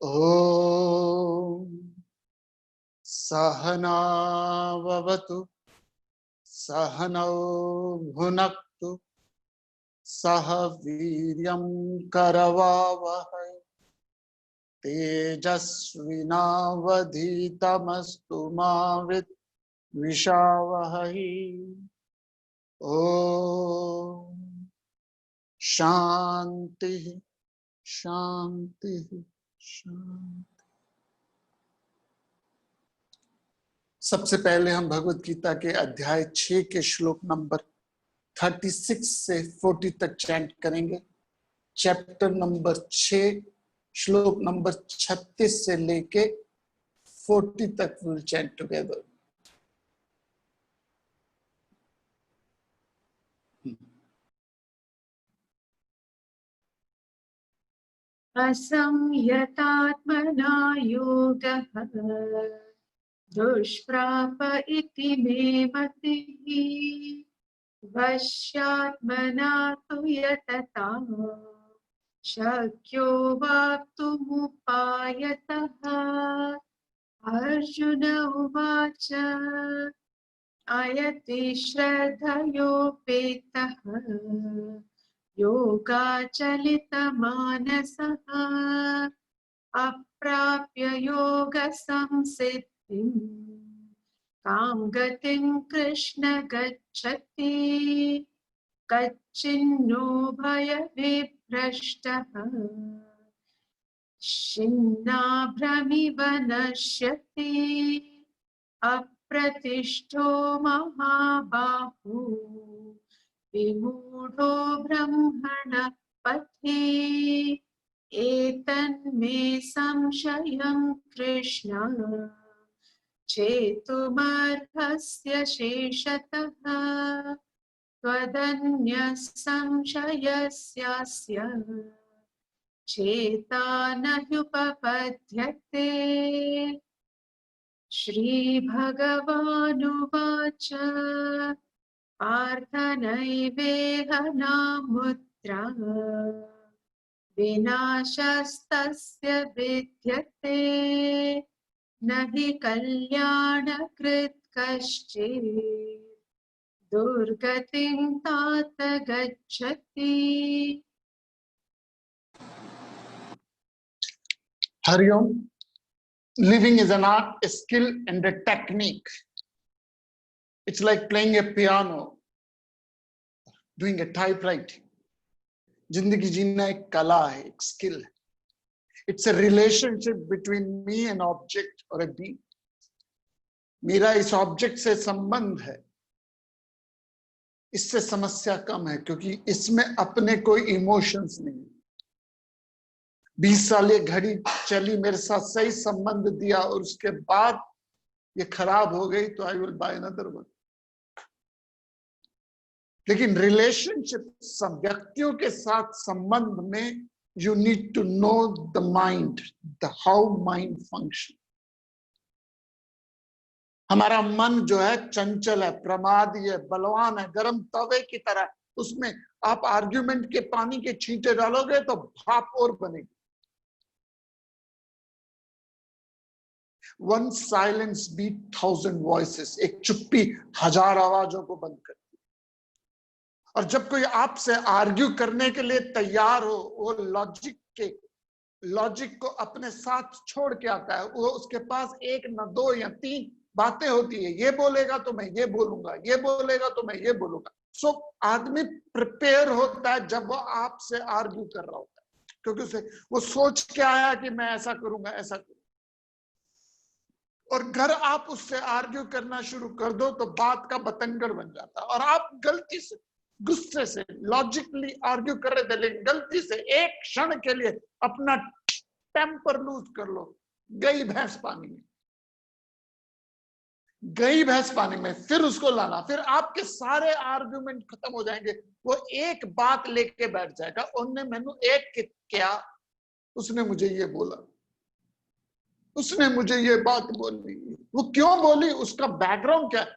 ॐ सहना भवतु सहनौ भुनक्तु सह वीर्यं करवावहै तेजस्विनावधीतमस्तु मा विद्विषावहै। ॐ शांति शांति शांति। सबसे पहले हम भगवत गीता के अध्याय 6 के श्लोक नंबर 36 से 40 तक चैंट करेंगे। चैप्टर नंबर 6 श्लोक नंबर 36 से लेके 40 तक विल चैंट टुगेदर। असंयतात्मना योगः दुष्प्राप इति मे मतिः। वश्यात्मना तु यतता शक्यो वाप्तुमुपायतः। अर्जुन उवाच अयति श्रद्धयोपेतः योगाचलितमानसः अप्राप्य योगसंसिद्धिं कां गतिं कृष्ण गच्छति। कच्चिन्नो भयविभ्रष्टः छिन्नाभ्रमिव नश्यति। अप्रतिष्ठो महाबाहो विमूढो ब्रह्मण पथि। एतन्मे संशयं कृष्ण चेतुमर्हस्य शेषतः। त्वदन्यः संशयस्यास्य चेता न ह्युपपद्यते। श्रीभगवानुवाच पार्थ नैवेह नामुत्रा विनाशस्तस्य विद्यते। न हि कल्याणकृत् कश्चित् दुर्गतिं तात गच्छति। Hariom. Living is an art, a skill and a technique. It's like playing a piano, doing a typewriting. जिंदगी जीना एक कला है, एक स्किल है. It's a relationship between me and object or a being. मेरा इस ऑब्जेक्ट से संबंध है. इससे समस्या कम है क्योंकि इसमें अपने कोई इमोशंस नहीं. 20 साल ये घड़ी चली, मेरे साथ सही संबंध दिया और उसके बाद ये खराब हो गई तो I will buy another one. लेकिन रिलेशनशिप सब व्यक्तियों के साथ संबंध में you need to know the mind, the how mind function. हमारा मन जो है चंचल है, प्रमादी है, बलवान है, गर्म तवे की तरह. उसमें आप आर्ग्यूमेंट के पानी के छींटे डालोगे तो भाप और बनेगी. One silence beat 1000 voices. एक चुप्पी 1000 आवाजों को बंद करती है. और जब कोई आपसे आर्ग्यू करने के लिए तैयार हो, वो लॉजिक को अपने साथ छोड़ के आता है. वो उसके पास एक न दो या तीन बातें होती है. ये बोलेगा तो मैं ये बोलूंगा, ये बोलेगा तो मैं ये बोलूंगा. सो आदमी प्रिपेयर होता है जब वो आपसे आर्ग्यू कर रहा होता है, क्योंकि उसे वो सोच के आया कि मैं ऐसा करूंगा, ऐसा करूंगा. और घर आप उससे आर्ग्यू करना शुरू कर दो तो बात का बतंगड़ बन जाता है. और आप गलती से, गुस्से से, लॉजिकली आर्ग्यू कर रहे थे, लेकिन गलती से एक क्षण के लिए अपना टेम्पर लूज कर लो, गई भैंस पानी में. गई भैंस पानी में, फिर उसको लाना, फिर आपके सारे आर्ग्यूमेंट खत्म हो जाएंगे. वो एक बात लेके बैठ जाएगा, उन्होंने मैंने एक क्या, उसने मुझे ये बोला, उसने मुझे ये बात बोली, वो क्यों बोली, उसका बैकग्राउंड क्या है.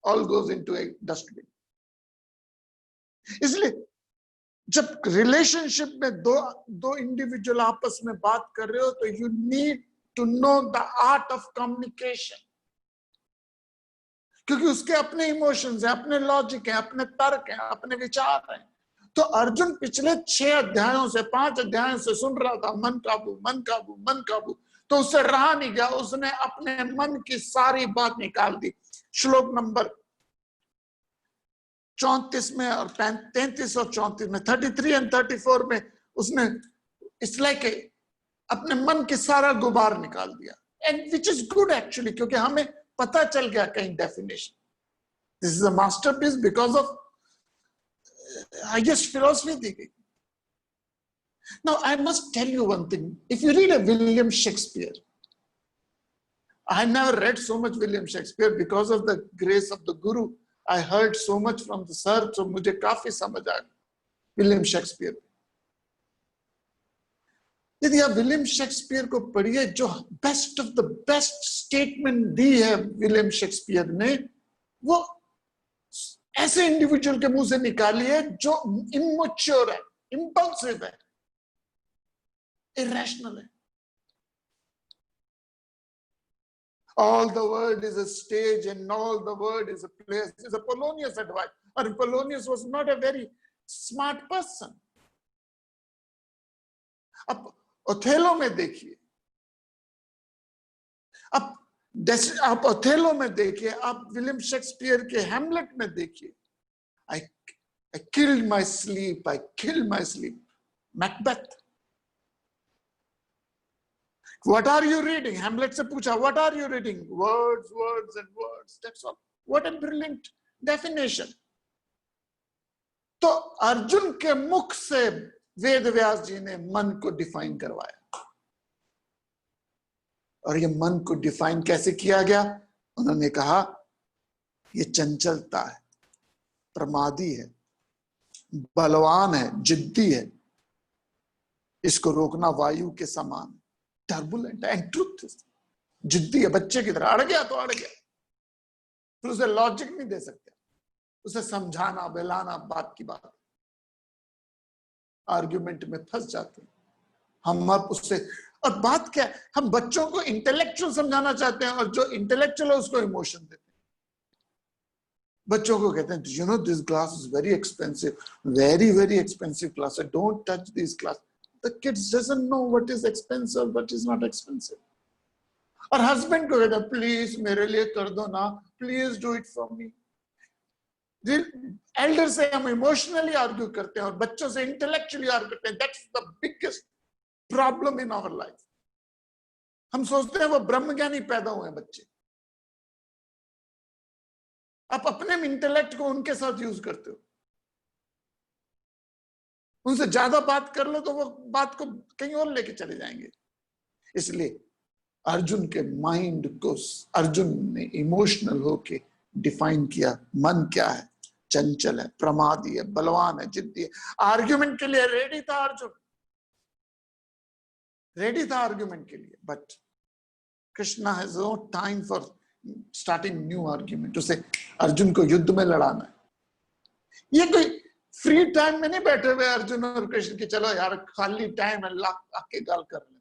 ऑल गोज इनटू ए डस्टबिन. इसलिए जब रिलेशनशिप में दो इंडिविजुअल आपस में बात कर रहे हो तो you need to know the art of communication, क्योंकि उसके अपने इमोशंस हैं, अपने लॉजिक हैं, अपने तर्क हैं, अपने विचार हैं। तो अर्जुन पिछले 6 अध्यायों से 5 अध्यायों से सुन रहा था मन काबू मन काबू मन काबू, तो उससे रहा नहीं गया, उसने अपने मन की सारी बात निकाल दी। श्लोक नंबर 34 में और 33 और 34 में, 33 एंड 34 में उसने इसलिए अपने मन की सारा गुबार निकाल दिया, and which is good actually, क्योंकि हमें पता चल गया कहीं definition. This is a masterpiece because of highest philosophy दी गई। Now I must tell you one thing, if you read a William Shakespeare, I never read so much William Shakespeare, because of the grace of the Guru I heard so much from the sir, so मुझे काफी समझ आया William Shakespeare. यदि आप William Shakespeare को पढ़िए, जो best of the best statement दी है विलियम शेक्सपियर ने, वो ऐसे इंडिविजुअल के मुंह से निकाली है जो इमैच्योर है, इंपल्सिव है, इरेशनल है। All the world is a stage and all the world is a place is a Polonius advice, and Polonius was not a very smart person। अब ओथेलो में देखिए, आप ओथेलो में देखिए, आप विलियम शेक्सपियर के हैमलेट में देखिए, I killed my sleep, I killed my sleep, Macbeth. What are you reading? Hamlet से पूछा, what are you reading? Words, words and words, that's all। What a brilliant definition। तो अर्जुन के मुख से वेद व्यास जी ने मन को डिफाइन करवाया, और ये मन को डिफाइन कैसे किया गया? उन्होंने कहा ये चंचलता है, प्रमादी है, बलवान है, जिद्दी है, इसको रोकना वायु के समान, टर्बुलेंट एंड ट्रुथ। जिद्दी है, बच्चे की तरह, अड़ गया तो अड़ गया, फिर उसे लॉजिक नहीं दे सकते, उसे समझाना बहलाना बात की बात, आर्ग्यूमेंट में फंस जाते हैं हम। अब उससे, और बात क्या है, हम बच्चों को इंटेलेक्चुअल समझाना चाहते हैं, और जो इंटेलेक्चुअल है उसको इमोशन देते हैं। बच्चों को कहते हैं, you know this glass is very expensive, very very expensive glass, don't touch this glass. The kids doesn't know what is expensive, what is not expensive. और हस्बैंड को कहते हैं, प्लीज मेरे लिए कर दो ना, please do it for me. Elder से हम इमोशनली आर्ग्यू करते हैं और बच्चों से इंटेलेक्चुअली आर्ग्यू करते हैं। That's the biggest problem in our life. हम सोचते हैं वो ब्रह्मज्ञानी पैदा हुए हैं बच्चे, आप अपने इंटेलेक्ट को उनके साथ यूज करते हो, उनसे ज्यादा बात कर लो तो वो बात को कहीं और लेके चले जाएंगे। इसलिए अर्जुन के माइंड को अर्जुन ने इमोशनल होके डिफाइन किया। मन क्या है? चंचल है, प्रमादी है, बलवान है, जिद्दी है। आर्ग्यूमेंट के लिए रेडी था अर्जुन, रेडी था आर्ग्यूमेंट के लिए, but Krishna has no time for starting new argument. उसे अर्जुन को युद्ध में लड़ाना है। ये कोई फ्री टाइम में नहीं बैठे हुए अर्जुन और कृष्ण की, चलो यार खाली टाइम है आके गाल कर लेंगे।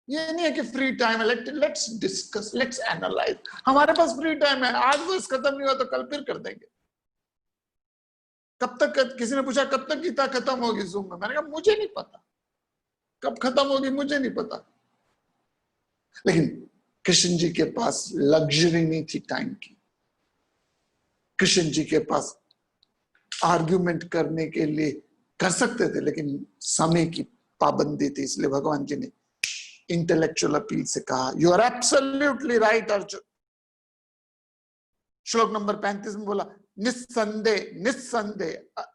ये नहीं है कि फ्री टाइम है, लेट्स डिस्कस, लेट्स एनालाइज। हमारे पास फ्री टाइम है, आज वर्ष खत्म नहीं हुआ तो कल फिर कर देंगे। कब तक, किसी ने पूछा कब तक गीता खत्म होगी जूम में, मैंने कहा मुझे नहीं पता कब खत्म होगी, मुझे नहीं पता। लेकिन कृष्ण जी के पास लग्जरी नहीं थी टाइम की। कृष्ण जी के पास आर्ग्यूमेंट करने के लिए कर सकते थे, लेकिन समय की पाबंदी थी। इसलिए भगवान जी ने इंटेलेक्चुअल अपील से कहा, you are absolutely right Arjun. श्लोक नंबर 35 में बोला, निस्संदेह निस्संदेह,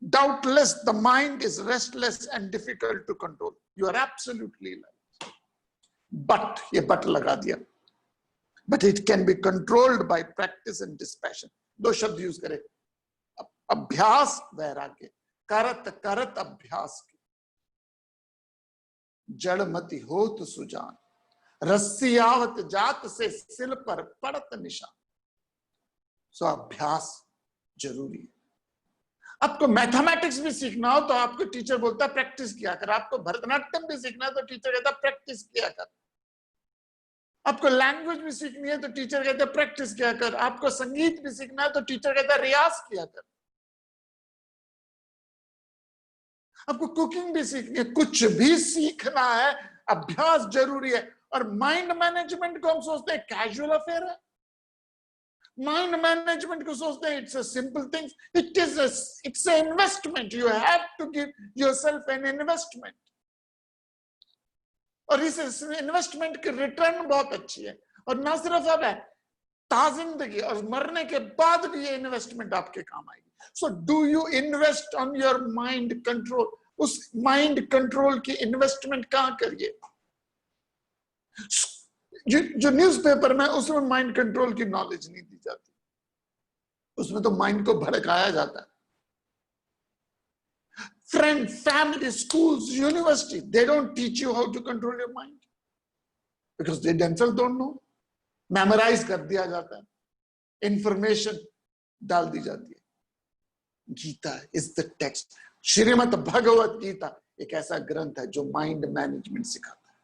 doubtless the mind is restless and difficult to control, you are absolutely right, but ये but लगा दिया, but it can be controlled by practice and dispassion। दो शब्द यूज करे, अभ्यास वैराग्य, करत करत अभ्यास की, जड़मति होत सुजान, रस्सियावत जात से सिल पर पड़त निशान। सो अभ्यास जरूरी है। आपको मैथमेटिक्स भी सीखना हो तो आपको टीचर बोलता है प्रैक्टिस किया कर, आपको भरतनाट्यम भी सीखना है तो टीचर कहता है प्रैक्टिस किया कर, आपको लैंग्वेज भी सीखनी है तो टीचर कहता है प्रैक्टिस किया कर, आपको संगीत भी सीखना है तो टीचर कहता है रियाज किया कर, आपको कुकिंग भी सीखनी है, कुछ भी सीखना है अभ्यास जरूरी है। और माइंड मैनेजमेंट को हम सोचते हैं कैजुअल अफेयर है, माइंड मैनेजमेंट को सोचते हैं it's a simple thing, it's a investment, you have to give yourself an investment, और इस इन्वेस्टमेंट की रिटर्न बहुत अच्छी है। और ना सिर्फ अब है, ताजिंदगी और मरने के बाद भी ये इन्वेस्टमेंट आपके काम आएगी। So do you invest on your mind control, उस माइंड कंट्रोल की इन्वेस्टमेंट कहां करिए। जो न्यूज़पेपर में उसमें माइंड कंट्रोल की नॉलेज नहीं दी जाती, उसमें तो माइंड को भड़काया जाता है। Friend, family, schools, university, they don't teach you how to control your mind because they themselves don't know. Memorize कर दिया जाता है, information डाल दी जाती है। Gita is the text. Shrimad Bhagavad Gita एक ऐसा ग्रंथ है जो माइंड मैनेजमेंट सिखाता है,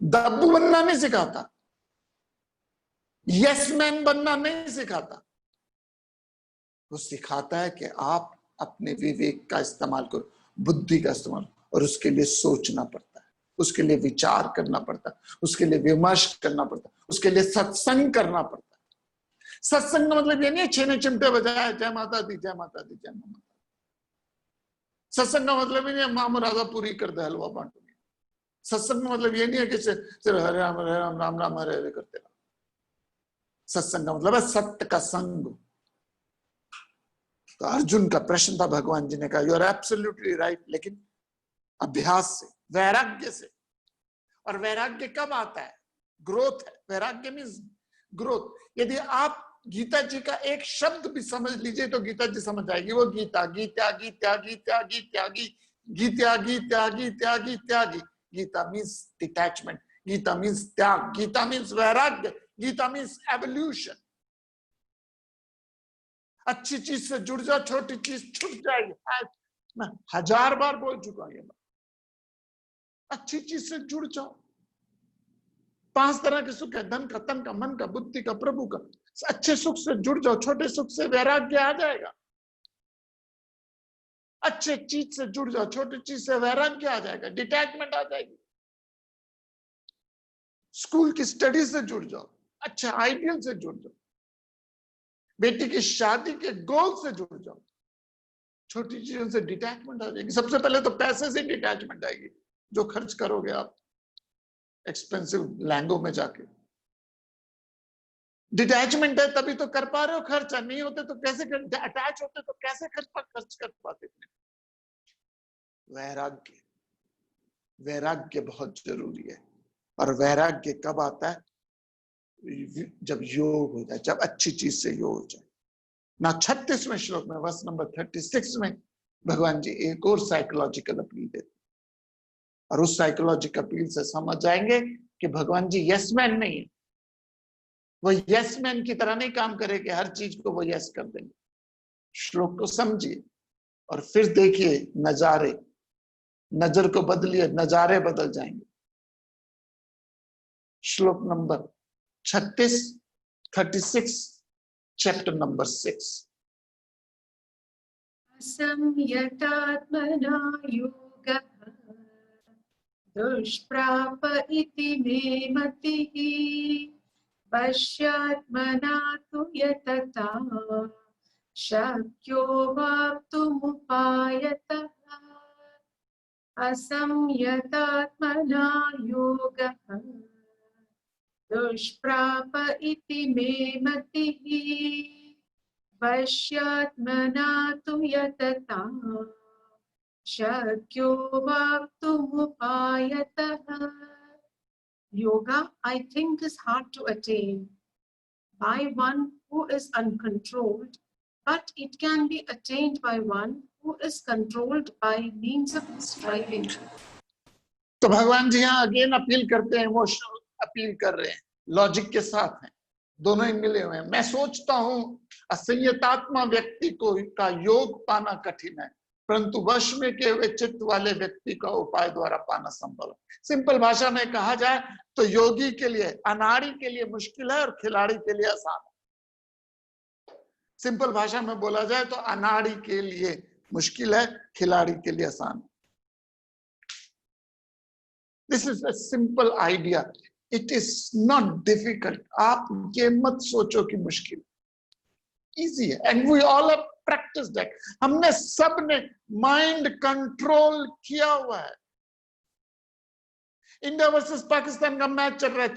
दब्बू बनना नहीं सिखाता, यस मैन बनना नहीं सिखाता, वो सिखाता है कि आप अपने विवेक का इस्तेमाल करो, बुद्धि का इस्तेमाल, और उसके लिए सोचना पड़ता है, उसके लिए विचार करना पड़ता है, उसके लिए विमर्श करना पड़ता है, उसके लिए सत्संग करना पड़ता है। सत्संग का मतलब ये नहीं छेने चिमटे बजाए जय माता दी जय माता दी जय माता दी। सत्संग का मतलब ये नहीं मामू राधा पूरी कर दे हलवा बांटो। सत्संग का मतलब ये नहीं है कि सिर्फ हरे राम राम राम हरे हरे करते रहो। सत्संग का मतलब है सत्य का संग। तो अर्जुन का प्रश्न था, भगवान जी ने कहा यू आर एब्सोल्युटली राइट, लेकिन अभ्यास से, वैराग्य से। और वैराग्य कब आता है? ग्रोथ है, वैराग्य मीन्स ग्रोथ। यदि आप गीता जी का एक शब्द भी समझ लीजिए तो गीता जी समझ आएगी। वो Gita Gita Gita Gita Gita Gita Gita Gita Gita Gita means detachment, Gita means त्याग, गीता मीन्स वैराग्य, गीता मीन्स एवोल्यूशन। अच्छी चीज से जुड़ जाओ, छोटी चीज छूट जाएगी। मैं 1000 बार बोल चुका हूं ये बात। अच्छी चीज से जुड़ जाओ। 5 तरह के सुख है, धन का, तन का, मन का, बुद्धि का, प्रभु का। अच्छे सुख से जुड़ जाओ, छोटे सुख से वैराग्य आ जाएगा। अच्छे चीज से जुड़ जाओ, छोटी चीज से वैराग्य आ जाएगा, डिटैचमेंट आ जाएगी। स्कूल की स्टडी से जुड़ जाओ, अच्छे आइडियल से जुड़ जाओ, बेटी की शादी के गोल से जुड़ जाओ, छोटी चीजों से डिटैचमेंट आ जाएगी। सबसे पहले तो पैसे से डिटैचमेंट आएगी, जो खर्च करोगे आप एक्सपेंसिव लहंगों में जाके। डिटैचमेंट है तभी तो कर पा रहे हो खर्चा, नहीं होते तो कैसे अटैच होते तो कैसे खर्च कर पाते। वैराग्य, वैराग्य बहुत जरूरी है। और वैराग्य कब आता है? जब योग हो जाए, जब अच्छी चीज से योग हो जाए ना। 36वें श्लोक में, वर्स नंबर 36 में भगवान जी एक और साइकोलॉजिकल अपील देते, और उस साइकोलॉजिकल अपील से समझ जाएंगे कि भगवान जी यस मैन नहीं है। वो यस मैन की तरह नहीं काम करेंगे, हर चीज को वो यस कर देंगे। श्लोक को समझिए और फिर देखिए नजारे, नजर को बदलिए, नजारे बदल जाएंगे। श्लोक नंबर 36 चैप्टर नंबर 6। असंयतात्मना योगः दुष्प्राप इति मे मतिः पश्यात्मना तु यतता शक्यो वाप्तुमुपायतः। असंयतात्मना योगः दुष्प्राप इति मे मतिः पश्यात्मना तु यतता शक्यो वाप्तुमुपायतः। Yoga, I think, is hard to attain by one who is uncontrolled, but it can be attained by one who is controlled by means of striving. तो भगवान जी यहाँ अगेन अपील करते हैं, इमोशनल अपील कर रहे हैं, लॉजिक के साथ हैं, दोनों ही मिले हुए हैं। मैं सोचता हूं असंयतात्मा व्यक्ति को का योग पाना कठिन है, परंतु वश में किए हुए चित्त वाले व्यक्ति का उपाय द्वारा पाना संभव है। सिंपल भाषा में कहा जाए तो योगी के लिए, अनाड़ी के लिए मुश्किल है और खिलाड़ी के लिए आसान है। सिंपल भाषा में बोला जाए तो अनाड़ी के लिए मुश्किल है, खिलाड़ी के लिए आसान है। This is a simple idea, it is not difficult. आप ये मत सोचो कि मुश्किल, इजी है। And we all have practised that. हमने सब ने माइंड कंट्रोल किया हुआ है। इंडिया वर्सेस पाकिस्तान का मैच चल रहा है,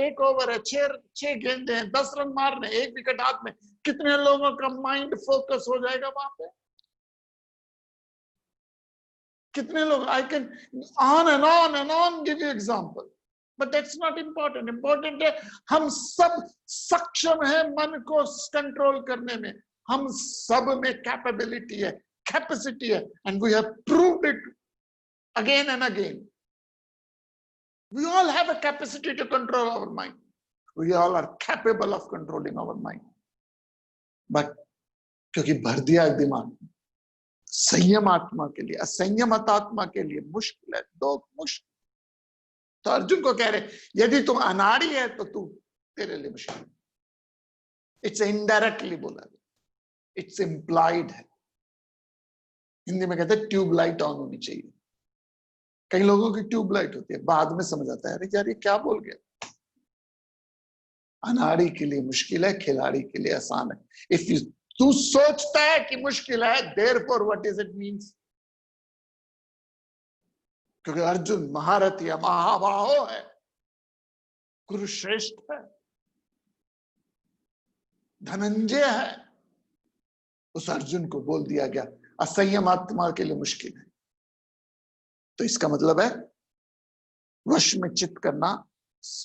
1 ओवर है, 6 गेंदें हैं, 10 रन मारने, 1 विकेट हाथ में, कितने लोगों का माइंड फोकस हो जाएगा वहां पे? कितने लोग? I can on and on and on give you example, but that's not important. Important है हम सब सक्षम है मन को कंट्रोल करने में। हम सब में कैपेबिलिटी है, कैपेसिटी है, and we have proved it again and again. We all have a capacity to control our mind. We all are capable of controlling our mind. But क्योंकि भर दिया है दिमाग, संयम आत्मा के लिए, असंयमत आत्मा के लिए मुश्किल है, दो मुश्किल। तो अर्जुन को कह रहे यदि तुम अनाड़ी है तो तू, तेरे लिए मुश्किल। इट्स इनडायरेक्टली बोला, इट्स इम्प्लाइड है। हिंदी में कहते हैं ट्यूबलाइट ऑन होनी चाहिए। कई लोगों की ट्यूबलाइट होती है, बाद में समझ आता है अरे यार ये क्या बोल गया। अनाड़ी के लिए मुश्किल है, खिलाड़ी के लिए आसान है। इफ यू, तू सोचता है कि मुश्किल है, therefore what is it means? क्योंकि अर्जुन महारथी है, महाबाहो है, कुरुश्रेष्ठ है, धनंजय है। उस अर्जुन को बोल दिया गया असंयम आत्मा के लिए मुश्किल है। तो इसका मतलब है वश में चित्त करना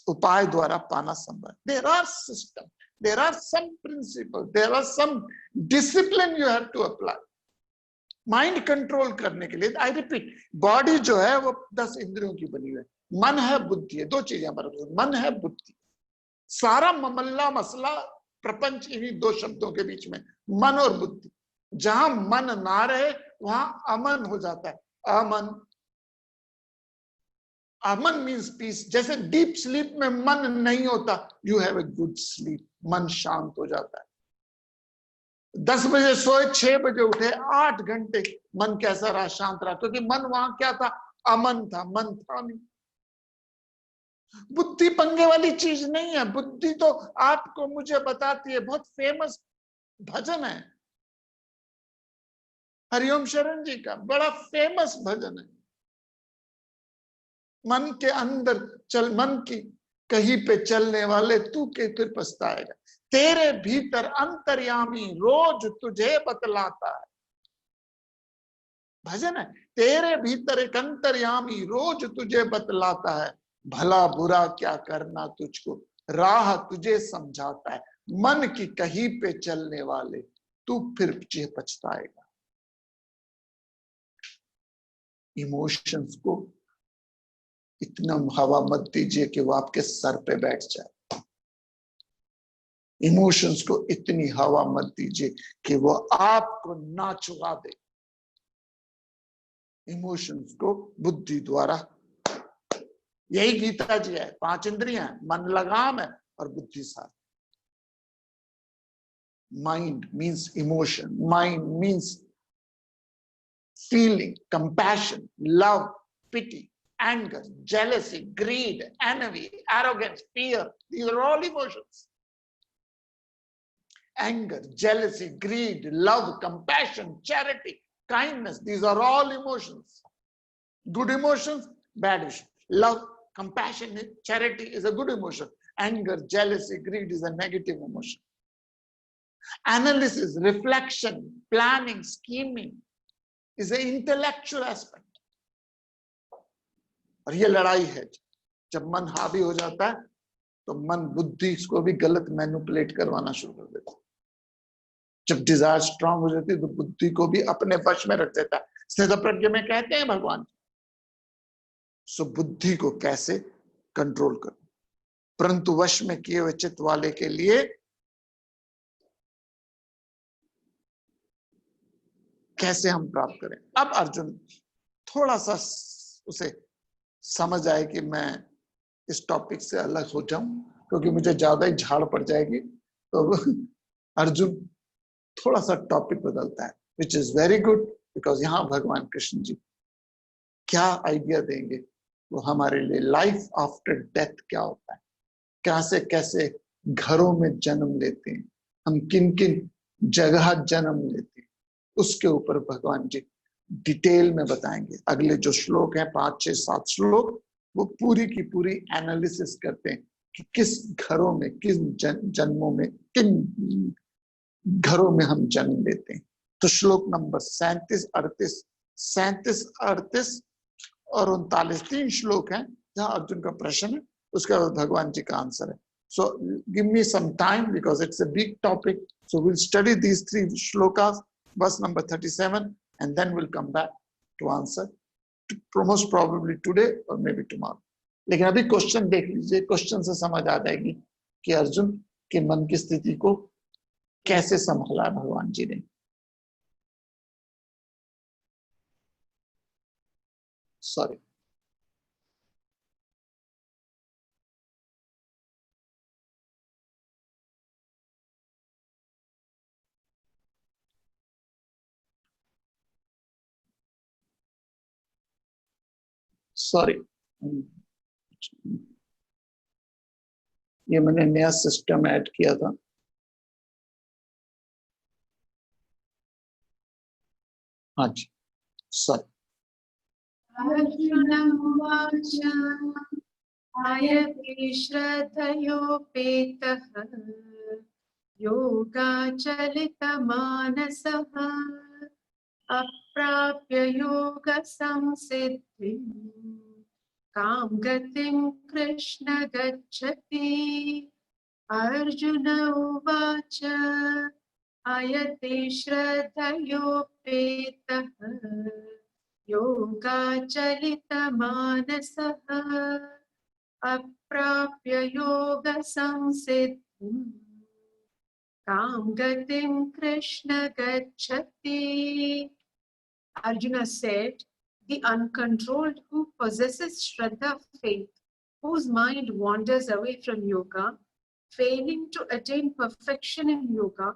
उपाय द्वारा पाना संभव है। There are system, there are some principle, there are some discipline you have to apply mind control करने के लिए। आई रिपीट, बॉडी जो है वो 10 इंद्रियों की बनी हुई है, मन है, बुद्धि है। 2 चीजें हमारे, मन है, बुद्धि। सारा ममल्ला मसला प्रपंच इन्हीं 2 शब्दों के बीच में, मन और बुद्धि। जहां मन ना रहे वहां अमन हो जाता है। अमन, अमन मीन्स पीस। जैसे डीप स्लीप में मन नहीं होता, you have a good sleep, मन शांत हो जाता है। 10 बजे सोए, 6 बजे उठे, 8 घंटे मन कैसा रहा? शांत रहा, क्योंकि मन वहां क्या था? अमन था, मन था नहीं। बुद्धि पंगे वाली चीज नहीं है। बुद्धि तो आपको मुझे बताती है। बहुत फेमस भजन है हरिओम शरण जी का, बड़ा फेमस भजन है। मन के अंदर चल, मन की कहीं पे चलने वाले तू के फिर पछताएगा। तेरे भीतर अंतर्यामी रोज तुझे बतलाता है। भजन है, तेरे भीतर एक अंतर्यामी रोज तुझे बतलाता है, भला बुरा क्या करना तुझको राह तुझे समझाता है। मन की कहीं पे चलने वाले तू फिर तुझे पछताएगा। इमोशंस को इतना हवा मत दीजिए कि वो आपके सर पे बैठ जाए। इमोशंस को इतनी हवा मत दीजिए कि वो आपको ना चुरा दे। इमोशंस को बुद्धि द्वारा, यही गीता जी है, 5 इंद्रियां, मन लगाम है और बुद्धि साथ। Mind means emotion, mind means feeling, compassion, love, pity, anger, jealousy, greed, envy, arrogance, fear. These are all emotions. Anger, jealousy, greed, love, compassion, charity, kindness. These are all emotions. Good emotions, bad emotions. Love, compassion, charity is a good emotion. Anger, jealousy, greed is a negative emotion. Analysis, reflection, planning, scheming is an intellectual aspect. और ये लड़ाई है। जब मन हावी हो जाता है तो मन बुद्धि को भी गलत मैनिपुलेट करवाना शुरू कर देता है। जब डिजायर स्ट्रांग हो जाती है तो बुद्धि को भी अपने वश में रख देता है। स्थितप्रज्ञ में कहते हैं भगवान। सो बुद्धि को कैसे कंट्रोल करो, परंतु वश में किए हुए चित्त वाले के लिए कैसे हम प्राप्त करें। अब अर्जुन थोड़ा सा उसे समझ आए कि मैं इस टॉपिक से अलग हो जाऊं क्योंकि मुझे ज्यादा ही झाड़ पड़ जाएगी, तो अर्जुन थोड़ा सा टॉपिक बदलता है, which is very good, because यहाँ भगवान कृष्ण जी क्या आइडिया देंगे वो हमारे लिए। लाइफ आफ्टर डेथ क्या होता है, कैसे कैसे घरों में जन्म लेते हैं, हम किन किन जगह जन्म लेते हैं, उसके ऊपर भगवान जी डिटेल में बताएंगे। अगले जो श्लोक है 5, 6, 7 श्लोक, वो पूरी की पूरी एनालिसिस करते हैं कि किस घरों में, किस जन्मों में, किन घरों में हम जन्म लेते हैं। तो श्लोक नंबर 37, 38 और 39 3 श्लोक हैं जहां अर्जुन का प्रश्न है, उसके बाद भगवान जी का आंसर है। So give me some time because it's a big topic. So we'll study these 3 shlokas, verse number 37, and then we'll come back to answer, most probably today or maybe tomorrow. लेकिन अभी question देख लीजिए, question से समझ आ जाएगी कि अर्जुन के मन की स्थिति को कैसे संभाला भगवान जी ने। सॉरी, सॉरी, ये मैंने नया सिस्टम ऐड किया था। हाँ जी, सॉरी। आयति श्रद्धयोपेतः योगाचलितमानसः अप्राप्य योगसंसिद्धिं कां गतिं कृष्ण गच्छति। अर्जुन उवाच आयति श्रद्धयोपेतः योगाचलितमानसः अप्राप्य योगसंसिद्धिं कां गतिं कृष्ण गच्छति। Arjuna said, the uncontrolled who possesses Shraddha faith, whose mind wanders away from yoga, failing to attain perfection in yoga,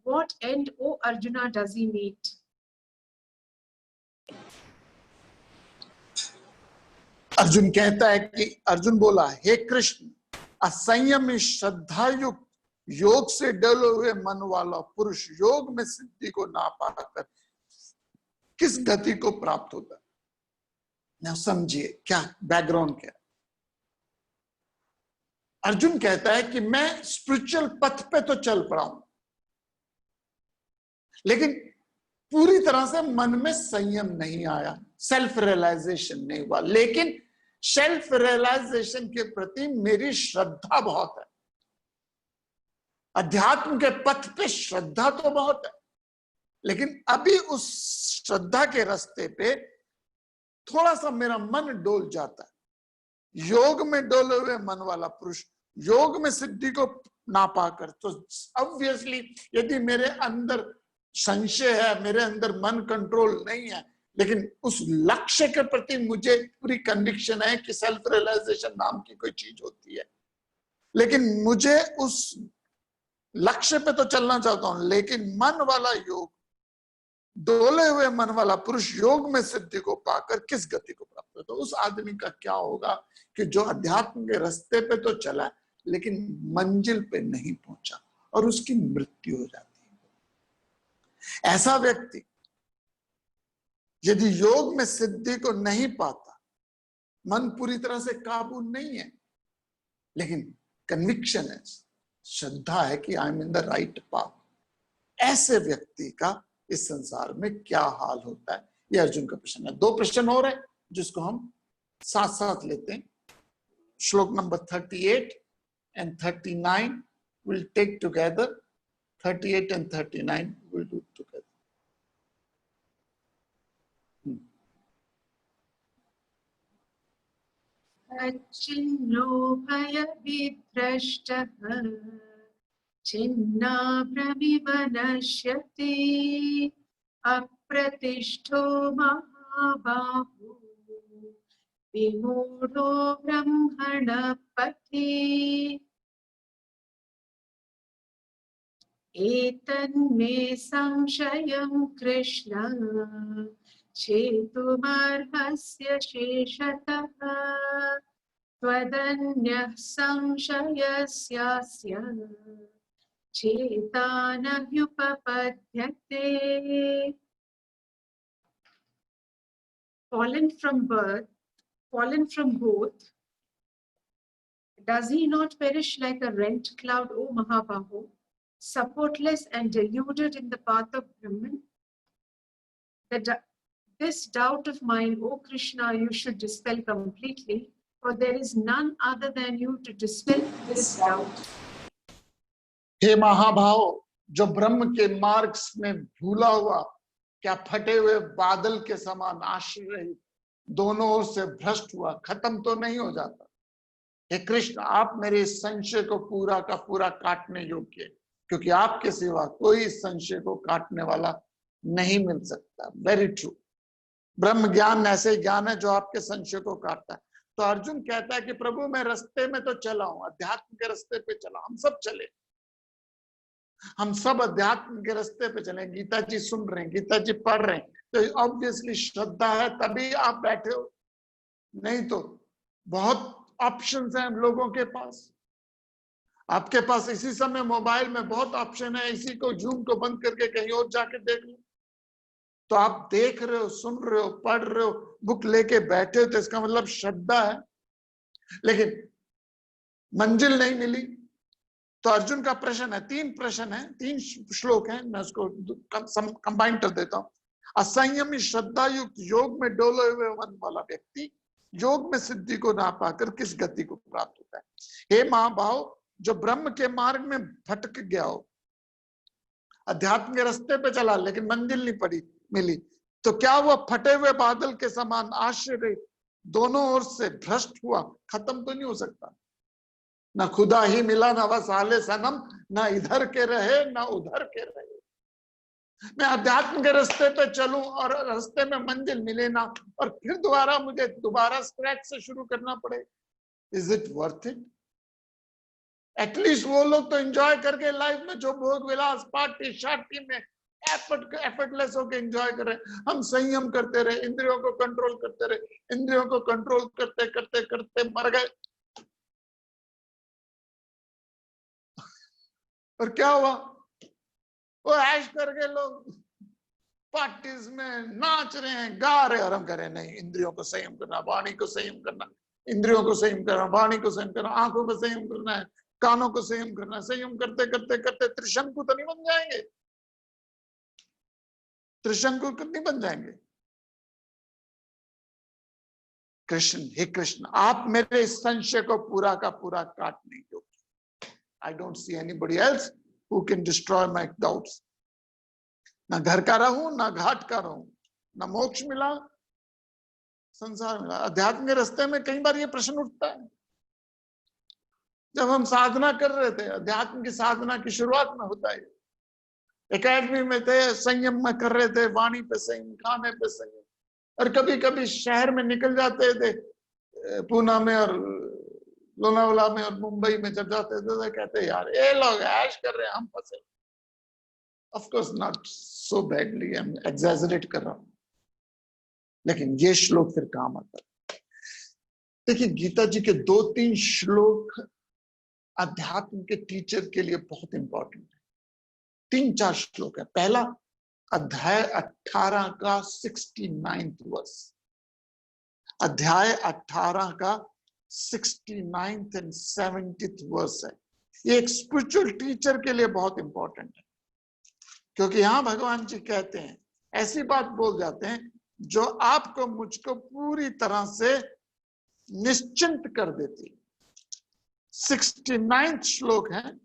what end, O Arjuna, does he meet? Arjun कहता है कि अर्जुन बोला, हे कृष्ण, असंयमी श्रद्धायुक्त योग से डले हुए मन वाला पुरुष योग में सिद्धि को ना पाकर किस गति को प्राप्त होता है। ना समझिए क्या बैकग्राउंड क्या। अर्जुन कहता है कि मैं स्पिरिचुअल पथ पे तो चल पड़ा हूं, लेकिन पूरी तरह से मन में संयम नहीं आया, सेल्फ रियलाइजेशन नहीं हुआ। लेकिन सेल्फ रियलाइजेशन के प्रति मेरी श्रद्धा बहुत है, अध्यात्म के पथ पे श्रद्धा तो बहुत है, लेकिन अभी उस श्रद्धा के रास्ते पे थोड़ा सा मेरा मन डोल जाता है। योग में डोले हुए मन वाला पुरुष योग में सिद्धि को ना पाकर, तो ऑब्वियसली यदि मेरे अंदर संशय है, मेरे अंदर मन कंट्रोल नहीं है, लेकिन उस लक्ष्य के प्रति मुझे पूरी कन्विक्शन है कि सेल्फ रियलाइजेशन नाम की कोई चीज होती है, लेकिन मुझे उस लक्ष्य पे तो चलना चाहता हूं, लेकिन मन वाला योग, डोले हुए मन वाला पुरुष योग में सिद्धि को पाकर किस गति को प्राप्त होता है। तो उस आदमी का क्या होगा कि जो अध्यात्म के रास्ते पे तो चला लेकिन मंजिल पे नहीं पहुंचा और उसकी मृत्यु हो जाती है। ऐसा व्यक्ति यदि योग में सिद्धि को नहीं पाता, मन पूरी तरह से काबू नहीं है, लेकिन कन्विक्शन है, श्रद्धा है कि I am in the right path, ऐसे व्यक्ति का इस संसार में क्या हाल होता है, ये अर्जुन का प्रश्न है। 2 प्रश्न हो रहे हैं जिसको हम साथ साथ लेते हैं। श्लोक number 38 and 39 we'll take together. 38 and 39 we'll do together. अच्छिन्नो भयविद्रष्टः छिन्नाभ्रमिव नश्यति प्रतिष्ठो महाबाहो विमूढो ब्रह्मण पथि एतन्मे संशयं कृष्ण छेतुमर्हस्य शेषतः त्वदन्यः संशयस्यास्य चेता न ह्युपपद्यते। Fallen from birth, fallen from both, does he not perish like a rent cloud, O Mahabaho, supportless and deluded in the path of Brahman? This doubt of mine, O Krishna, you should dispel completely, for there is none other than you to dispel this doubt. हे महाभाव, जो ब्रह्म के मार्ग में भूला हुआ, क्या फटे हुए बादल के समान आश्रय दोनों ओर से भ्रष्ट हुआ, खत्म तो नहीं हो जाता। हे कृष्ण, आप मेरे इस संशय को पूरा का पूरा काटने योग्य, क्योंकि आपके सिवा कोई इस संशय को काटने वाला नहीं मिल सकता। Very true. ब्रह्म ज्ञान ऐसे ज्ञान है जो आपके संशय को काटता है। तो अर्जुन कहता है कि प्रभु मैं रास्ते में तो चला हूं, अध्यात्म के रास्ते पे चला, हम सब चले, हम सब अध्यात्म के रास्ते पे चले। गीता जी सुन रहे हैं, गीता जी पढ़ रहे हैं, तो ऑब्वियसली श्रद्धा है तभी आप बैठे हो, नहीं तो बहुत ऑप्शंस हैं लोगों के पास। आपके पास इसी समय मोबाइल में बहुत ऑप्शन है, इसी को जूम को बंद करके कहीं और जाके देख लो। तो आप देख रहे हो, सुन रहे हो, पढ़ रहे हो, बुक लेके बैठे हो, तो इसका मतलब श्रद्धा है, लेकिन मंजिल नहीं मिली। तो अर्जुन का प्रश्न है, तीन प्रश्न है, तीन श्लोक हैं, मैं उसको कंबाइन कर देता हूं। असंयमी श्रद्धा युक्त योग में डोले हुए मन वाला व्यक्ति योग में सिद्धि को ना पाकर किस गति को प्राप्त होता है? हे महाभाव, जो ब्रह्म के मार्ग में भटक गया हो, अध्यात्म के रास्ते पे चला लेकिन मंजिल नहीं मिली, तो क्या वह फटे हुए बादल के समान आश्चर्य दोनों ओर से भ्रष्ट हुआ, खत्म तो नहीं हो सकता। ना खुदा ही मिला ना वह साले सनम, ना इधर के रहे ना उधर के रहे। मैं अध्यात्म के रास्ते पे चलूं और रास्ते में मंजिल मिले ना, और फिर दोबारा मुझे स्क्रैच से शुरू करना पड़े, is it worth it? At least वो लोग तो एंजॉय करके लाइफ में जो भोग विलास पार्टी शार्टी में एफर्टलेस होकर एंजॉय कर रहे हैं। हम संयम करते रहे, इंद्रियों को कंट्रोल करते रहे, इंद्रियों को कंट्रोल करते करते करते मर गए। और क्या हुआ? वो ऐश करके लोग पार्टीज में नाच रहे हैं, गा रहे, और हम कह रहे हैं नहीं, इंद्रियों को संयम करना, वाणी को संयम करना, इंद्रियों को संयम करना, वाणी को संयम करना, आंखों को संयम करना है, कानों को संयम करना। संयम करते करते करते त्रिशंकु तो नहीं बन जाएंगे? त्रिशंकु नहीं बन जाएंगे? कृष्ण, हे कृष्ण, आप मेरे इस संशय को पूरा का पूरा काटने योग्य। I don't see anybody else who can destroy my doubts. ना घर का रहूं, ना घाट का रहूं, ना मोक्ष मिला, संसार मिला। अध्यात्म के रास्ते में कई बार ये प्रश्न उठता है। जब हम साधना कर रहे थे, अध्यात्म की साधना की शुरुआत में होता है, एकेडमी में थे, संयम में कर रहे थे, वाणी पे संयम, खाने पे संयम, और कभी कभी शहर में निकल जाते थे, पूना में और लोनावाला में और मुंबई में जब जाते थे, तो कहते यार ये लोग ऐश कर रहे हैं, हम फंसे। Of course not so badly, I am exaggerate कर रहा हूं, लेकिन ये श्लोक फिर काम आता है। देखिए, गीता जी के 2-3 श्लोक अध्यात्म के टीचर के लिए बहुत इंपॉर्टेंट है। 3-4 श्लोक है। पहला अध्याय 18 का 69th वर्स, अध्याय 18 का 69th and 70th वर्स है। ये एक स्पिरिचुअल टीचर के लिए बहुत इंपॉर्टेंट है, क्योंकि यहां भगवान जी कहते हैं, ऐसी बात बोल जाते हैं जो आपको मुझको पूरी तरह से निश्चिंत कर देती। 69th श्लोक है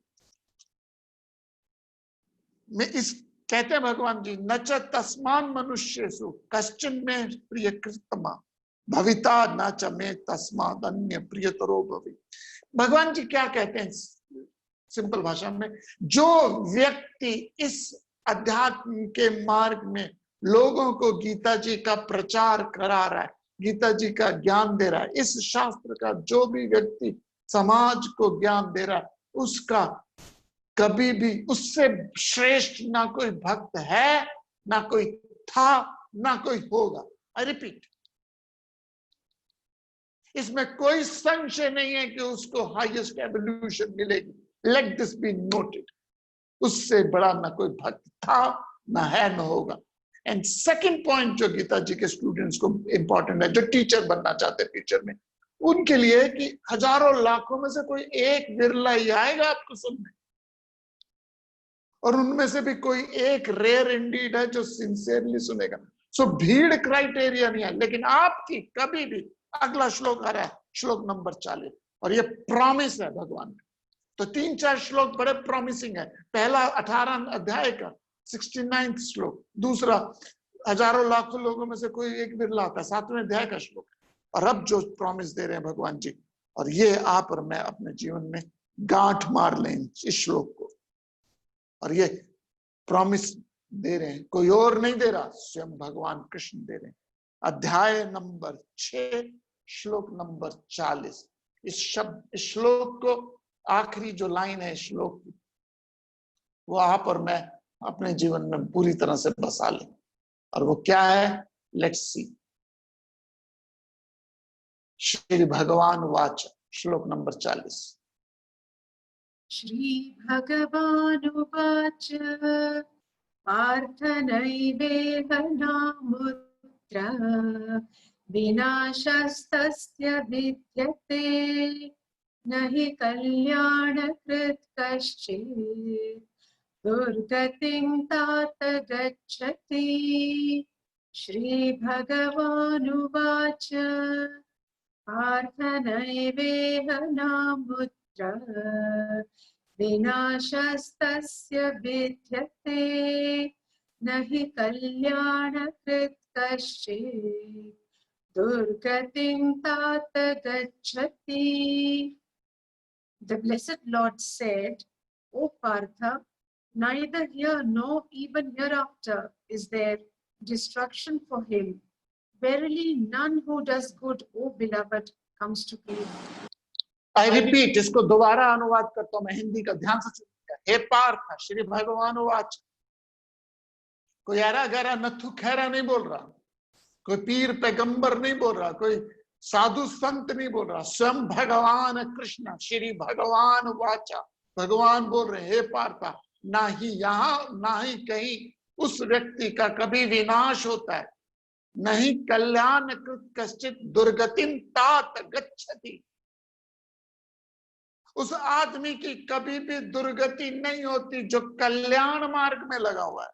में इस कहते हैं भगवान जी, नच तस्मान मनुष्येषु कश्चिन में प्रिय कृतमा भविता न च मे तस्माद अन्य प्रियतरो भवि। भगवान जी क्या कहते हैं सिंपल भाषा में? जो व्यक्ति इस अध्यात्म के मार्ग में लोगों को गीता जी का प्रचार करा रहा है, गीता जी का ज्ञान दे रहा है। इस शास्त्र का जो भी व्यक्ति समाज को ज्ञान दे रहा है, उसका कभी भी उससे श्रेष्ठ ना कोई भक्त है, ना कोई था, ना कोई होगा। आई रिपीट, इसमें कोई संशय नहीं है कि उसको हाईएस्ट एवोल्यूशन मिलेगी। Let this be noted. उससे बड़ा ना कोई भक्त था, ना है, ना होगा। एंड सेकंड पॉइंट जो गीता जी के स्टूडेंट्स को इंपॉर्टेंट है, जो टीचर बनना चाहते हैं फ्यूचर में, उनके लिए कि हजारों लाखों में से कोई एक विरला ही आएगा आपको सुनने, और उनमें से भी कोई एक रेयर इंडीड है जो सिंसियरली सुनेगा। सो भीड़ क्राइटेरिया नहीं है, लेकिन आपकी कभी भी, अगला श्लोक आ रहा है, श्लोक नंबर 40, और ये प्रॉमिस है भगवान का। तो 3-4 श्लोक बड़े प्रॉमिसिंग है। पहला 18 अध्याय का 69 श्लोक, दूसरा हजारों लाखों लोगों में से कोई एक बिरला आता है 7वें अध्याय का श्लोक। और अब जो प्रॉमिस दे रहे हैं भगवान जी, और ये आप और मैं अपने जीवन में गांठ मार लें इस श्लोक को। और ये प्रॉमिस दे रहे हैं, कोई और नहीं दे रहा, स्वयं भगवान कृष्ण दे रहे हैं। अध्याय नंबर 6 श्लोक नंबर 40। इस श्लोक को, आखिरी जो लाइन है श्लोक की, वो आप और मैं अपने जीवन में पूरी तरह से बसा लें। और वो क्या है? Let's see. श्री भगवान वाच, श्लोक नंबर 40। श्री भगवानुवाच पार्थ नैवेह नामुत्र विनाशस्तस्य विद्यते न हि कल्याणकृत् कश्चित् दुर्गतिं तात गच्छति। श्री भगवानुवाच पार्थ नैवेह नामुत्र विनाशस्तस्य विद्यते न हि कल्याणकृत् कश्चित् दुर्गतिं तात गच्छति। The blessed Lord said, O Partha, neither here nor even hereafter is there destruction for him. Verily, none who does good, O beloved, comes to pain. I repeat, इसको दोबारा अनुवाद करता हूं मैं हिंदी का, ध्यान से सुनिएगा। हे पार्थ, श्री भगवान वाच, कोई ऐरा गहरा नथु खैरा नहीं बोल रहा, कोई पीर पैगंबर नहीं बोल रहा, कोई साधु संत नहीं बोल रहा, स्वयं भगवान कृष्ण श्री भगवान वाचा, भगवान बोल रहे, हे पार्था, ना ही यहां ना ही कहीं उस व्यक्ति का कभी विनाश होता है, नहीं कल्याण कृत कश्चित दुर्गतिम तात गच्छति। उस आदमी की कभी भी दुर्गति नहीं होती जो कल्याण मार्ग में लगा हुआ है।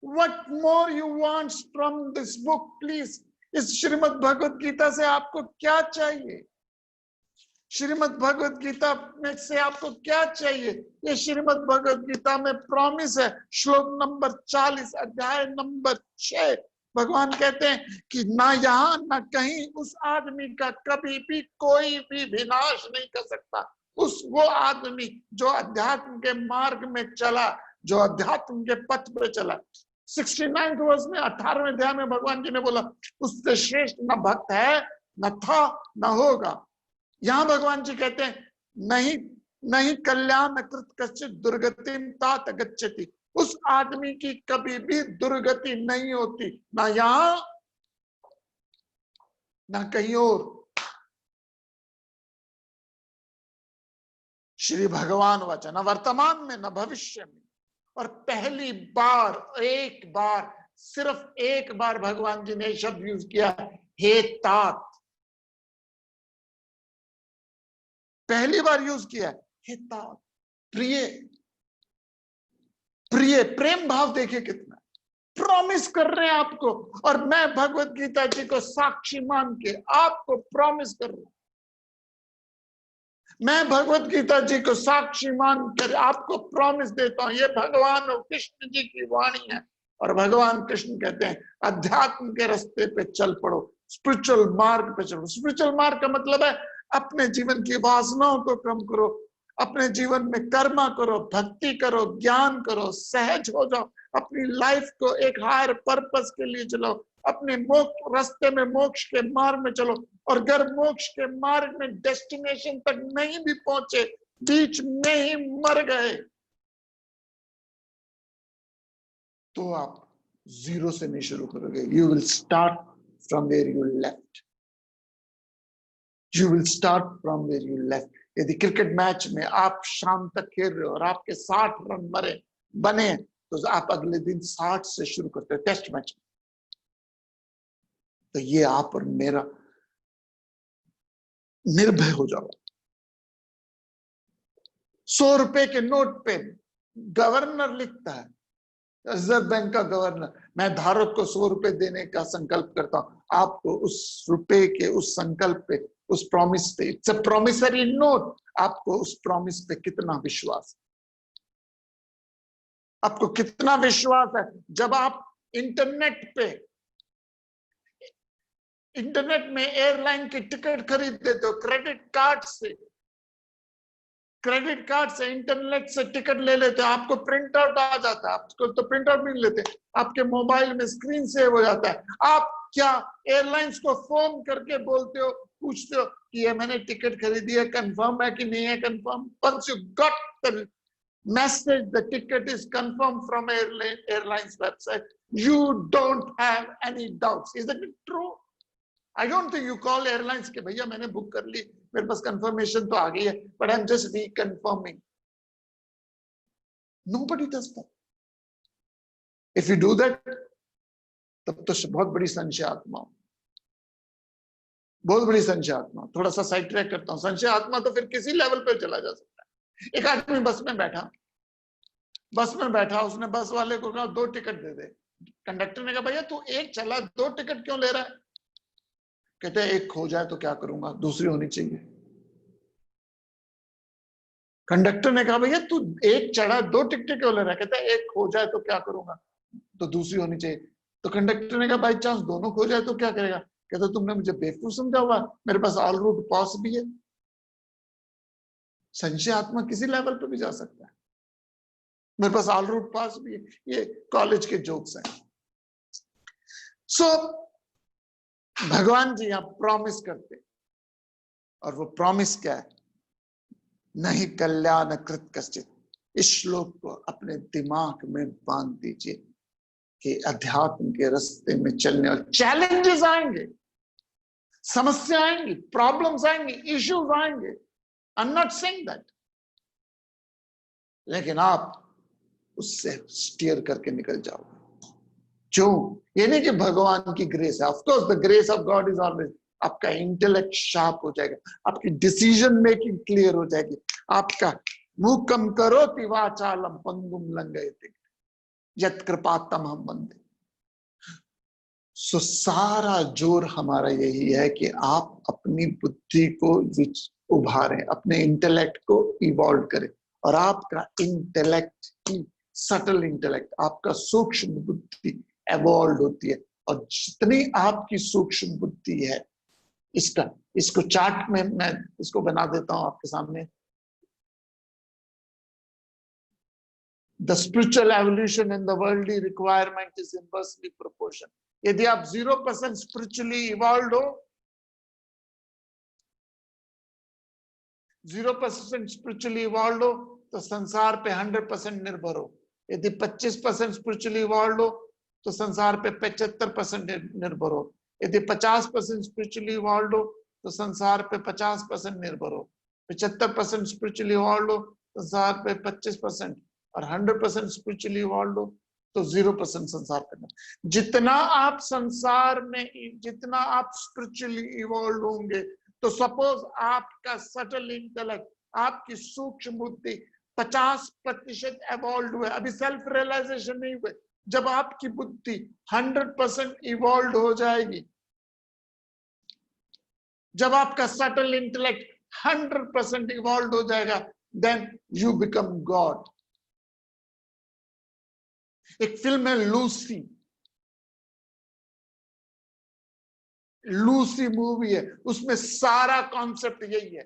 What more you want from this book, please? इस श्रीमद् भगवत गीता से आपको क्या चाहिए? श्रीमद् भगवत गीता में से आपको क्या चाहिए? ये श्रीमद् भगवत गीता में प्रॉमिस है। श्लोक नंबर 40 अध्याय नंबर 6 भगवान कहते हैं कि ना यहाँ ना कहीं उस आदमी का कभी भी कोई भी विनाश नहीं कर सकता। वो आदमी जो अध्यात्म के मार्ग में चला, जो अध्यात्म के पथ पे चला। 69 वर्ष में 18वें अध्याय में भगवान जी ने बोला उससे श्रेष्ठ न भक्त है, न था, न होगा। यहाँ भगवान जी कहते हैं नहीं नहीं कल्याण कृत कश्चित् दुर्गतिम तात गच्छति। उस आदमी की कभी भी दुर्गति नहीं होती, ना यहाँ ना कहीं और। श्री भगवान वचन, न वर्तमान में न भविष्य में। और पहली बार, एक बार, सिर्फ एक बार भगवान जी ने शब्द यूज किया, हे तात। पहली बार यूज किया हे तात, प्रिय। प्रिय, प्रेम भाव देखिए कितना। प्रॉमिस कर रहे हैं आपको, और मैं भगवत गीता जी को साक्षी मान के आपको प्रॉमिस कर रहा हूं। मैं भगवत गीता जी को साक्षी मान कर आपको प्रॉमिस देता हूं। ये भगवान और कृष्ण जी की वाणी है। और भगवान कृष्ण कहते हैं अध्यात्म के रास्ते पे चल पड़ो, स्पिरिचुअल मार्ग पे चलो। स्पिरिचुअल मार्ग का मतलब है अपने जीवन की वासनाओं को कम करो, अपने जीवन में कर्मा करो, भक्ति करो, ज्ञान करो, सहज हो जाओ, अपनी लाइफ को एक हायर पर्पस के लिए चलो, अपने रास्ते में मोक्ष के मार्ग में चलो। और अगर मोक्ष के मार्ग में डेस्टिनेशन तक नहीं भी पहुंचे, बीच में ही मर गए, तो आप जीरो से नहीं शुरू करोगे। You will start from where you left. You will start from where you left. यदि क्रिकेट मैच में आप शाम तक खेल रहे हो और आपके 60 रन बने, तो आप अगले दिन 60 से शुरू करते हो टेस्ट मैच में। तो ये आप और मेरा निर्भय हो जाओ। 100 रुपए के नोट पे गवर्नर लिखता है, रिजर्व बैंक का गवर्नर, मैं धारक को 100 रुपए देने का संकल्प करता हूं। आपको उस रुपए के उस संकल्प पे, उस प्रॉमिस पे, इट्स अ प्रॉमिसरी नोट, आपको उस प्रॉमिस पे कितना विश्वास है? आपको कितना विश्वास है? जब आप इंटरनेट में एयरलाइन की टिकट खरीद लेते हो क्रेडिट कार्ड से इंटरनेट से टिकट ले लेते हो, आपको प्रिंट आउट आ जाता है। आपको तो प्रिंट आउट नहीं लेते, आपके मोबाइल में स्क्रीन सेव हो जाता है। आप क्या एयरलाइंस को फोन करके बोलते हो, पूछते हो कि ये मैंने टिकट खरीदी है, कंफर्म है कि नहीं है? Confirm. Once you got the message, the ticket is confirmed from airlines website, you don't have any doubts. Isn't it true? I don't think you call airlines कि भैया मैंने बुक कर ली, मेरे पास कंफर्मेशन तो आ गई है, but I'm just reconfirming. Nobody does that. If you do that, तब तो बहुत बड़ी संशय आत्मा, बहुत बड़ी संशय आत्मा। थोड़ा सा साइड ट्रैक करता हूँ। संशय आत्मा तो फिर किसी लेवल पे चला जा सकता है। एक आदमी बस में बैठा, उसने बस वाले को कहा 2 टिकट दे दे। कंडक्टर ने कहा भैया तू एक चला, 2 टिकट क्यों ले रहा है? कहते हैं एक खो जाए तो क्या करूंगा, दूसरी होनी चाहिए। कंडक्टर ने कहा भैया तू एक चढ़ा, 2 टिकट क्यों ले रहा है? कहता है एक खो जाए तो क्या करूंगा, तो दूसरी होनी चाहिए। तो कंडक्टर ने कहा बाई चांस दोनों खो जाए तो क्या करेगा? कहता तुमने मुझे बेवकूफ समझा हुआ, मेरे पास ऑल रूट पास भी है। संशय आत्मा किसी लेवल पे भी जा सकता है, मेरे पास ऑल रूट पास भी है। ये कॉलेज के जोक्स हैं। सो भगवान जी यहां प्रॉमिस करते, और वो प्रॉमिस क्या है? नहीं कल्याण कृत कश्चित। इस श्लोक को अपने दिमाग में बांध दीजिए कि अध्यात्म के रास्ते में चलने और चैलेंजेस आएंगे, समस्या आएंगी, प्रॉब्लम्स आएंगी, इश्यूज आएंगे। आई एम नॉट सेइंग दैट, लेकिन आप उससे स्टीयर करके निकल जाओगे। क्यों? ये नहीं कि भगवान की ग्रेस है, of course the grace of God is always. आपका इंटेलेक्ट शार्प हो जाएगा, आपकी डिसीजन मेकिंग क्लियर हो जाएगी, आपका मूकम करोति वाचालम पंगुम लंघयते यत् कृपातम हम वंदे। सो सारा जोर हमारा यही है कि आप अपनी बुद्धि को उभारें, अपने इंटेलेक्ट को इवॉल्व करें। और आपका इंटेलेक्ट ही सटल इंटेलेक्ट, आपका सूक्ष्म बुद्धि एवॉल्व होती है। और जितनी आपकी सूक्ष्म बुद्धि है, इसको चार्ट में मैं इसको बना देता हूं आपके सामने। The spiritual evolution in the worldly requirement is inversely proportional. यदि आप 0% spiritually evolved हो, 0% spiritually evolved हो, तो संसार पे 100% निर्भर हो। यदि 25% spiritually evolved हो, तो संसार पे 75% निर्भर हो। यदि 50% spiritually evolved हो, तो संसार पे 50% निर्भर हो। 75% spiritually evolved हो, संसार पे 25%, और 100% स्पिरिचुअली इवॉल्व हो तो 0% संसार करना। जितना आप संसार में, जितना आप स्पिरिचुअली इवॉल्व होंगे, तो सपोज आपका सटल इंटेलेक्ट, आपकी सूक्ष्म बुद्धि 50% इवॉल्व हुए, अभी सेल्फ रियलाइजेशन नहीं हुए। जब आपकी बुद्धि 100% इवॉल्व हो जाएगी, जब आपका सटल इंटेलेक्ट 100% इवॉल्व हो जाएगा, देन यू बिकम गॉड। एक फिल्म है लूसी, लूसी मूवी है, उसमें सारा कॉन्सेप्ट यही है।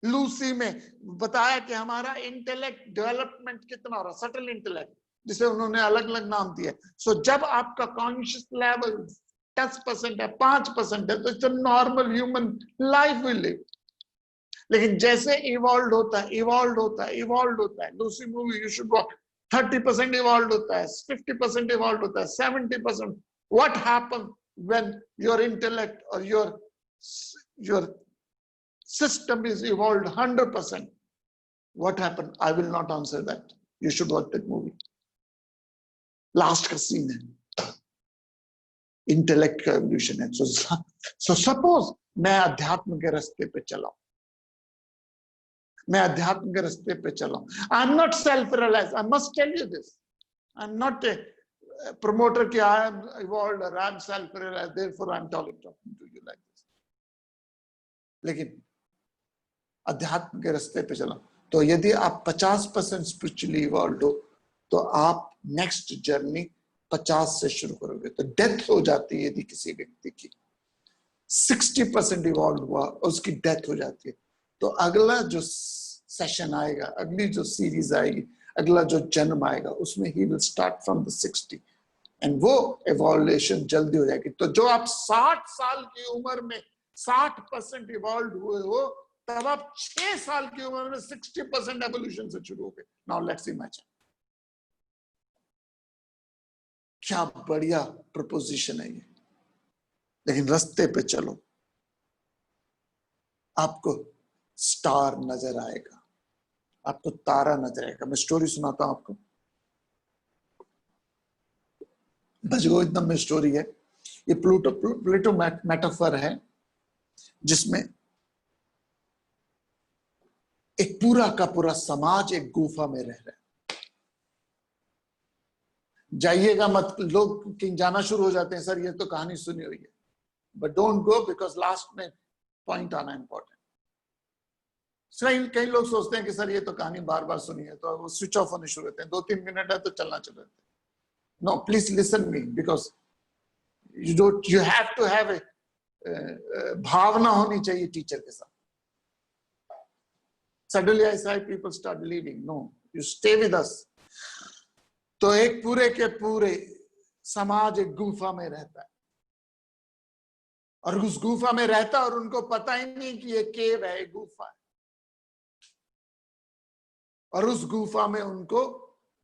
लूसी में बताया कि हमारा इंटेलेक्ट डेवलपमेंट कितना हो रहा है, सटल इंटेलेक्ट, जिसे उन्होंने अलग अलग नाम दिया। सो जब आपका कॉन्शियस लेवल 10% है, 5% है, तो it's normal human life will live. लेकिन जैसे इवॉल्व होता है, इवॉल्व होता है, इवॉल्व होता है, Lucy movie you should watch, 30% evolve होता है, 50% इवॉल्व होता है, 70%। What happen when your intellect और your system is evolved 100%? What happened? I will not answer that. You should watch that movie. Last का scene है, intellect का evolution है। So suppose मैं अध्यात्म के रास्ते पे चला, मैं अध्यात्म के रास्ते पे चला, I am not self realise, I must tell you this, I am not a promoter कि I am evolved or I am self realized, therefore I am talking to you like this. लेकिन अध्यात्म के रास्ते पे चला, तो यदि आप 50% स्पिरिचुअली इवॉल्व हो, तो आप नेक्स्ट जर्नी 50 से शुरू करोगे। तो डेथ हो जाती है यदि किसी व्यक्ति की 60% इवॉल्व हुआ, उसकी डेथ हो जाती है, तो अगला जो सेशन आएगा, अगली जो सीरीज आएगी, अगला जो जन्म आएगा, उसमें he will start from the 60 and वो एवोल्यूशन जल्दी हो जाएगी। तो जो आप 60 साल की उम्र में 60% इवॉल्व हुए हो, तब आप 6 साल की उम्र में 60% एवोल्यूशन से शुरू हो गए। नाउ लेट्स इमेजिन, क्या बढ़िया प्रपोजिशन है ये। लेकिन रास्ते पे चलो, आपको स्टार नजर आएगा, आपको तारा नजर आएगा। मैं स्टोरी सुनाता हूं आपको, भजगोविंदम में स्टोरी है। ये प्लूटो मेटाफर है, जिसमें एक पूरा का पूरा समाज एक गुफा में रह रहा है। जाइएगा मत, लोग जाना शुरू हो जाते हैं, सर ये तो कहानी सुनी हुई है, but don't go, because last में पॉइंट आना इंपॉर्टेंट। कई लोग सोचते हैं कि सर ये तो कहानी बार बार सुनी है, तो वो स्विच ऑफ होने शुरू होते हैं, 2-3 मिनट है तो चलना शुरू होते हैं। No, please listen me, because you have to have a भावना होनी चाहिए टीचर के साथ। Suddenly I saw people start leaving. No, you stay with us. तो एक पूरे के पूरे समाज एक गुफा में रहता है, और उस गुफा में रहता है, और उनको पता ही नहीं कि ये केव है, एक गुफा है। और उस गुफा में उनको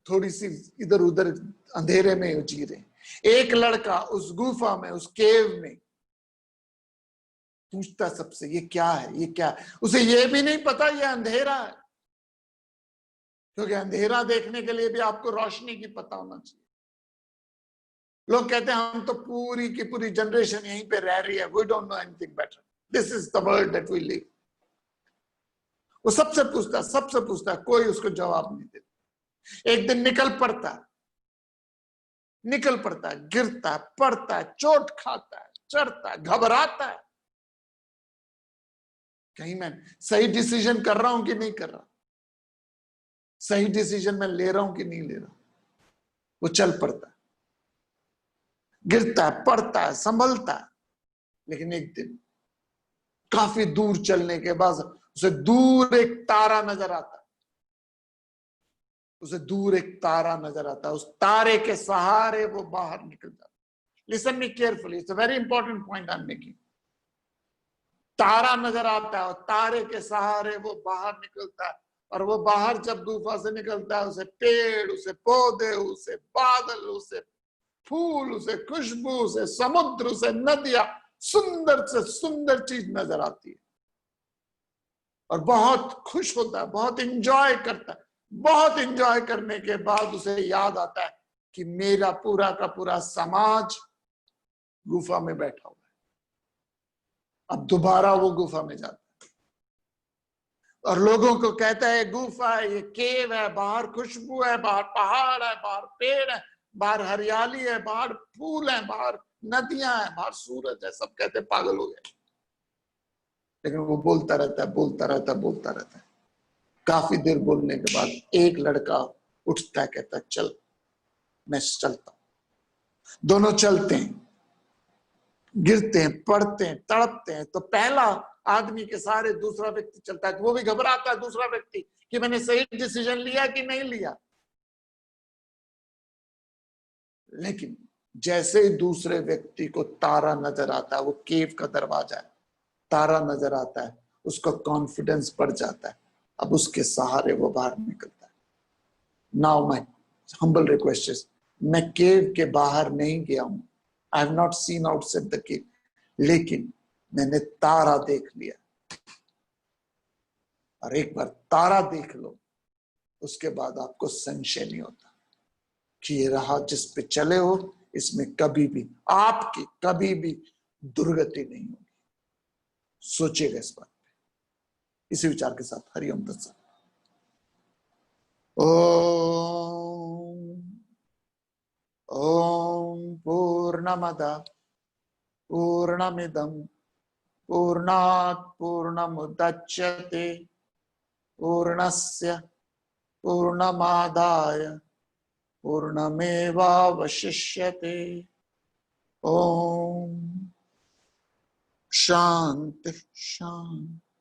थोड़ी सी इधर उधर अंधेरे में जी रहे। एक लड़का उस गुफा में, उस केव में पूछता सबसे, ये क्या है, ये क्या है? उसे ये भी नहीं पता ये अंधेरा है, क्योंकि अंधेरा देखने के लिए भी आपको रोशनी की पता होना चाहिए। लोग कहते हैं हम तो पूरी की पूरी जनरेशन यहीं पे रह रही है, we don't know anything better, this is the world that we live. वो सबसे पूछता है, कोई उसको जवाब नहीं देता। एक दिन निकल पड़ता है, गिरता है, पड़ता है, चोट खाता है, चढ़ता है, घबराता है, कहीं मैं सही डिसीजन कर रहा हूं कि नहीं कर रहा, सही डिसीजन मैं ले रहा हूं कि नहीं ले रहा। वो चल पड़ता है, गिरता है, पड़ता है, संभलता है, लेकिन एक दिन काफी दूर चलने के बाद उसे दूर एक तारा नजर आता है। उस तारे के सहारे वो बाहर निकल जाता है। Listen me carefully, it's a very important point I am making. तारा नजर आता है और तारे के सहारे वो बाहर निकलता है, और वो बाहर जब गुफा से निकलता है, उसे पेड़, उसे पौधे, उसे बादल, उसे फूल, उसे खुशबू, उसे समुद्र, उसे नदियां, सुंदर से सुंदर चीज नजर आती है, और बहुत खुश होता है, बहुत एंजॉय करता है। बहुत एंजॉय करने के बाद उसे याद आता है कि मेरा पूरा का पूरा समाज गुफा में बैठा हुआ है। अब दोबारा वो गुफा में जाता है और लोगों को कहता है गुफा है, ये केव है, बाहर खुशबू है, बाहर पहाड़ है, बाहर पेड़ है, बाहर हरियाली है, बाहर फूल है, बाहर नदियां हैं, बाहर सूरज है। सब कहते हैं पागल हो गए, लेकिन वो बोलता रहता है। काफी देर बोलने के बाद एक लड़का उठता है, कहता है चल मैं चलता हूं। दोनों चलते हैं, गिरते हैं, पड़ते हैं, तड़पते हैं। तो पहला आदमी के सहारे दूसरा व्यक्ति चलता है, तो वो भी घबराता है दूसरा व्यक्ति कि मैंने सही डिसीजन लिया कि नहीं लिया। लेकिन जैसे ही दूसरे व्यक्ति को तारा नजर आता है, वो केव का दरवाजा है, तारा नजर आता है, उसका कॉन्फिडेंस बढ़ जाता है, अब उसके सहारे वो बाहर निकलता है। Now my humble request is, मैं केव के बाहर नहीं गया हूं, I have not seen outside the cave, लेकिन मैंने तारा देख लिया। और एक बार तारा देख लो, उसके बाद आपको संशय नहीं होता कि ये राह जिस पे चले हो, इसमें कभी भी आपकी कभी भी दुर्गति नहीं होगी। सोचिएगा इस बात पे। इसी विचार के साथ हरिओम तत्सत। ओम ओम पूर्णमद पूर्णमिदं पूर्णात् पूर्णमुदच्यते पूर्णस्य पूर्णमादाय पूर्णमेवावशिष्यते। ओम शांति शांति।